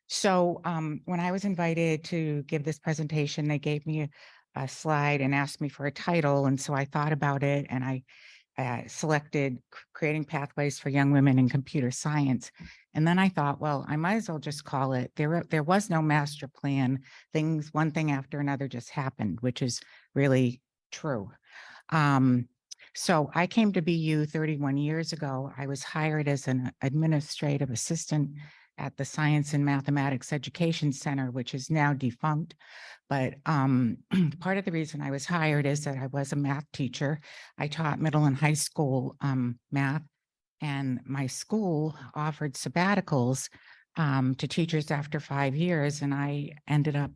So when I was invited to give this presentation, they gave me a slide and asked me for a title. And so I thought about it and I selected Creating Pathways for Young Women in Computer Science. And then I thought, well, I might as well just call it, there was no master plan. One thing after another just happened, which is really true. So I came to BU 31 years ago. I was hired as an administrative assistant at the Science and Mathematics Education Center, which is now defunct. But part of the reason I was hired is that I was a math teacher. I taught middle and high school math, and my school offered sabbaticals to teachers after 5 years. And I ended up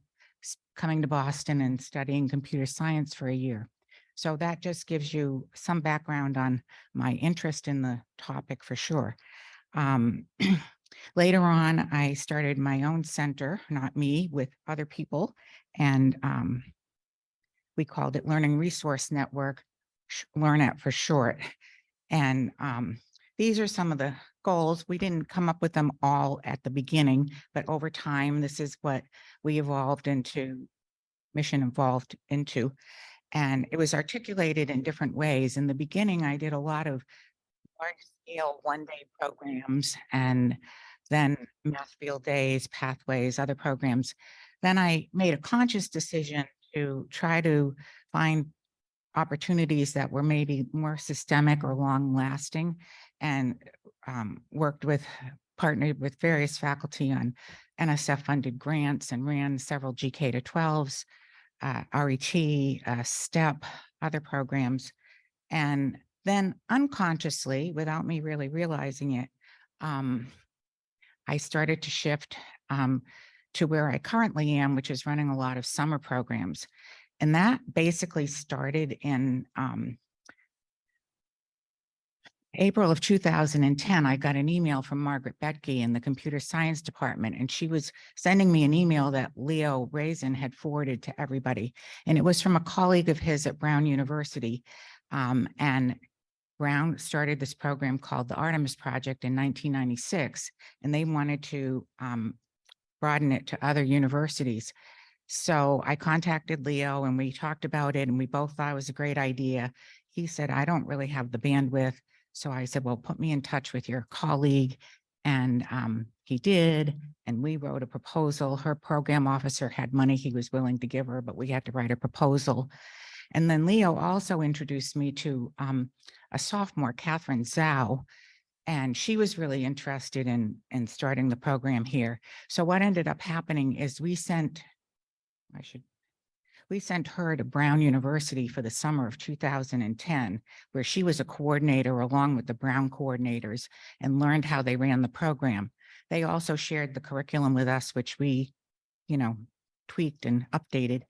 coming to Boston and studying computer science for a year. So that just gives you some background on my interest in the topic for sure. Later on, I started my own center, not me, with other people, and we called it Learning Resource Network, LERNet for short. And these are some of the goals. We didn't come up with them all at the beginning, but over time, this is what we mission evolved into. And it was articulated in different ways. In the beginning, I did a lot of large-scale one-day programs and then math field days, pathways, other programs. Then I made a conscious decision to try to find opportunities that were maybe more systemic or long-lasting, and partnered with various faculty on NSF-funded grants and ran several GK to 12s, RET, STEP, other programs. And then unconsciously, without me really realizing it, I started to shift to where I currently am, which is running a lot of summer programs. And that basically started in April of 2010. I got an email from Margaret Betke in the computer science department, and she was sending me an email that Leo Raisin had forwarded to everybody. And it was from a colleague of his at Brown University. And Brown started this program called the Artemis Project in 1996, and they wanted to broaden it to other universities. So I contacted Leo and we talked about it, and we both thought it was a great idea. He said, I don't really have the bandwidth. So I said, well, put me in touch with your colleague. And he did. And we wrote a proposal. Her program officer had money he was willing to give her, but we had to write a proposal. And then Leo also introduced me to a sophomore, Catherine Zhao, and she was really interested in starting the program here. So what ended up happening is we sent her to Brown University for the summer of 2010, where she was a coordinator along with the Brown coordinators and learned how they ran the program. They also shared the curriculum with us, which we, tweaked and updated.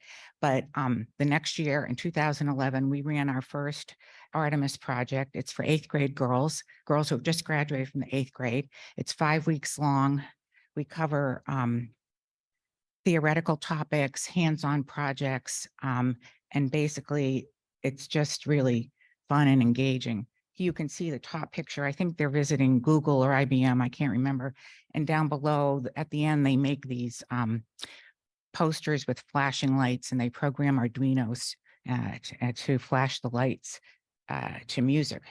But the next year in 2011, we ran our first Artemis project. It's for 8th grade girls who have just graduated from the 8th grade. It's 5 weeks long. We cover theoretical topics, hands-on projects, and basically it's just really fun and engaging. You can see the top picture. I think they're visiting Google or IBM, I can't remember. And down below, at the end, they make these posters with flashing lights, and they program Arduinos to flash the lights to music.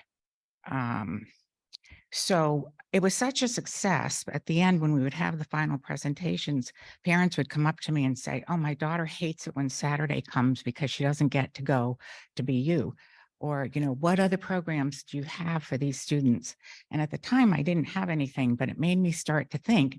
So it was such a success. At the end, when we would have the final presentations, parents would come up to me and say, oh, my daughter hates it when Saturday comes because she doesn't get to go to BU. Or, what other programs do you have for these students? And at the time, I didn't have anything, but it made me start to think.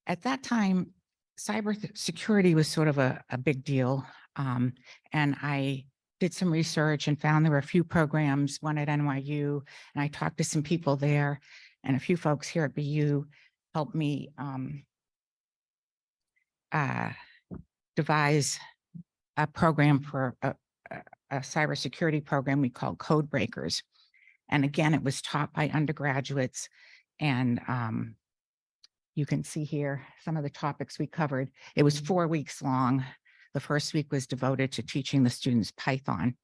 At that time, cybersecurity was sort of a big deal. And I did some research and found there were a few programs, one at NYU, and I talked to some people there, and a few folks here at BU helped me devise a program for a cybersecurity program we called Code Breakers. And again, it was taught by undergraduates, and you can see here some of the topics we covered. It was 4 weeks long. The first week was devoted to teaching the students Python.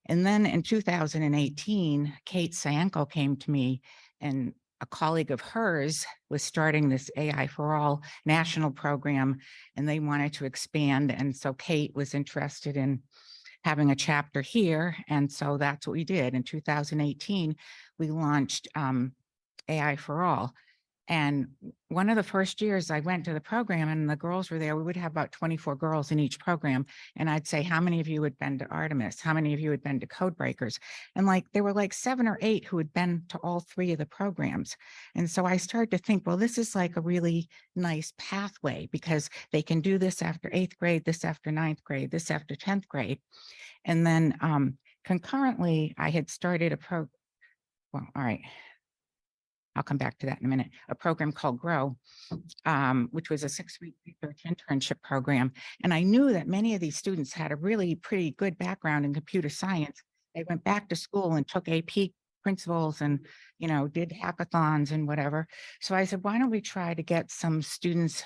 And then in 2018, Kate Sayenko came to me and a colleague of hers was starting this AI for All national program, and they wanted to expand. And so Kate was interested in having a chapter here. And so that's what we did. In 2018, we launched AI for All. And one of the first years I went to the program and the girls were there, we would have about 24 girls in each program. And I'd say, how many of you had been to Artemis? How many of you had been to Code Breakers? And like, there were like 7 or 8 who had been to all 3 of the programs. And so I started to think, well, this is like a really nice pathway because they can do this after 8th grade, this after 9th grade, this after 10th grade. And then concurrently, I had started all right, I'll come back to that in a minute, a program called Grow, which was a 6-week research internship program. And I knew that many of these students had a really pretty good background in computer science. They went back to school and took AP principles and, did hackathons and whatever. So I said, why don't we try to get some students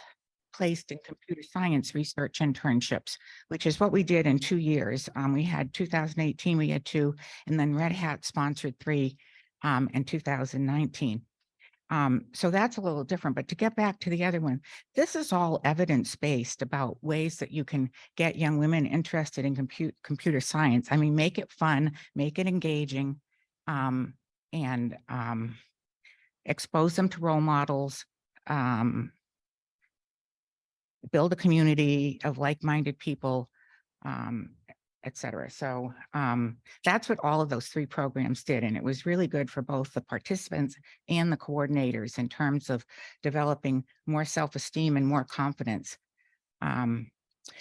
placed in computer science research internships, which is what we did in 2 years. We had 2018, we had 2, and then Red Hat sponsored 3 in 2019. So that's a little different, but to get back to the other one, this is all evidence-based about ways that you can get young women interested in computer science. I mean, make it fun, make it engaging, and expose them to role models, build a community of like-minded people, et cetera. So that's what all of those 3 programs did. And it was really good for both the participants and the coordinators in terms of developing more self-esteem and more confidence.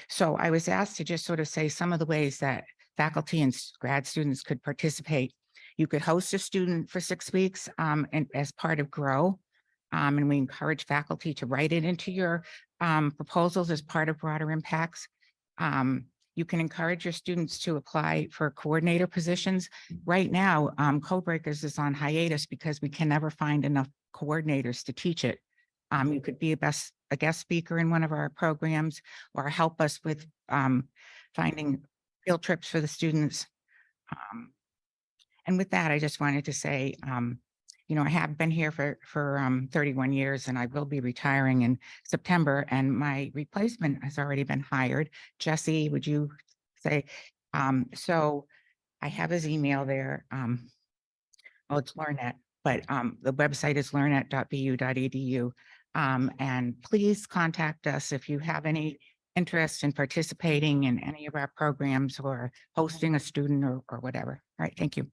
So I was asked to just sort of say some of the ways that faculty and grad students could participate. You could host a student for 6 weeks and as part of Grow. And we encourage faculty to write it into your proposals as part of broader impacts. You can encourage your students to apply for coordinator positions. Right now, Code Breakers is on hiatus because we can never find enough coordinators to teach it. You could be a guest speaker in one of our programs or help us with finding field trips for the students. And with that, I just wanted to say, I have been here for 31 years and I will be retiring in September, and my replacement has already been hired. Jesse, would you say? So I have his email there. It's LearnNet, but the website is learnet.bu.edu. And please contact us if you have any interest in participating in any of our programs or hosting a student or whatever. All right, thank you.